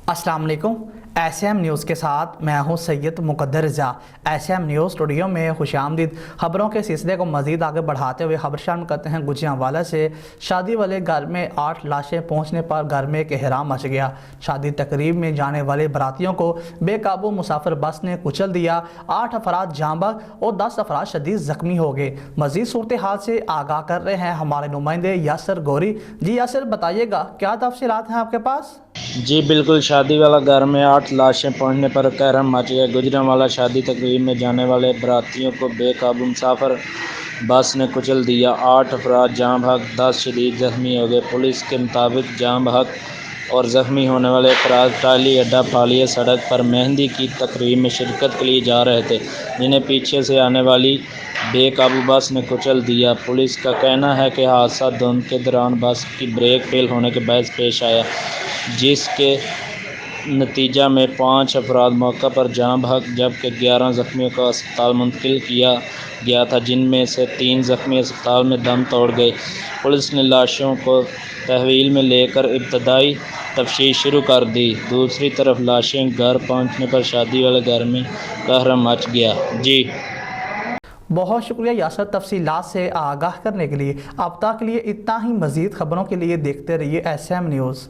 अस्सलाम वालेकुम। S M news के साथ मैं हूं सैयद मुकद्दर रज़ा। एस एम न्यूज़ स्टूडियो में खुशामदीद। खबरों के सिलसिले को मज़ीद आगे बढ़ाते हुए खबर शामिल करते हैं गुजरांवाला से। शादी वाले घर में 8 लाशें पहुंचने पर घर में एक एहराम मच गया। शादी तकरीब में जाने वाले बरातियों को बेकाबू मुसाफिर बस ने कुचल दिया। 8 अफराद जाँ बहक और 10 अफराद शदीद ज़ख्मी हो गए। मज़ीद सूरत हाल से आगाह कर रहे हैं हमारे नुमाइंदे यासर गौरी। जी यासर, बताइएगा क्या तफसीलात हैं आपके पास? जी बिल्कुल, शादी वाला घर में 8 लाशें पहुंचने पर कहरम मच गया। गुजरांवाला शादी तकरीब में जाने वाले बरातियों को बेकाबू मुसाफिर बस ने कुचल दिया। 8 अफराद जाँ बहक, 10 शदीद जख्मी हो गए। पुलिस के मुताबिक जाँ बहक और ज़ख्मी होने वाले अफराद टाली अड्डा पालिया सड़क पर मेहंदी की तकरीब में शिरकत के लिए जा रहे थे, जिन्हें पीछे से आने वाली बेकाबू बस ने कुचल दिया। पुलिस का कहना है कि हादसा धुंध के दौरान बस की ब्रेक फेल होने के बायस पेश आया, जिसके नतीजा में 5 अफराद मौका पर जाँ बहक जबकि 11 ज़ख्मियों को अस्पताल मुंतकिल किया गया था, जिनमें से 3 ज़ख्मी अस्पताल में दम तोड़ गए। पुलिस ने लाशों को तहवील में लेकर इब्तदाई तफ्तीश शुरू कर दी। दूसरी तरफ लाशें घर पहुंचने पर शादी वाले घर में कहरम मच गया। जी बहुत शुक्रिया यासर, तफसीलात से आगाह करने के लिए। अब तक के लिए इतना ही। मज़ीद खबरों के लिए देखते रहिए एस एम न्यूज़।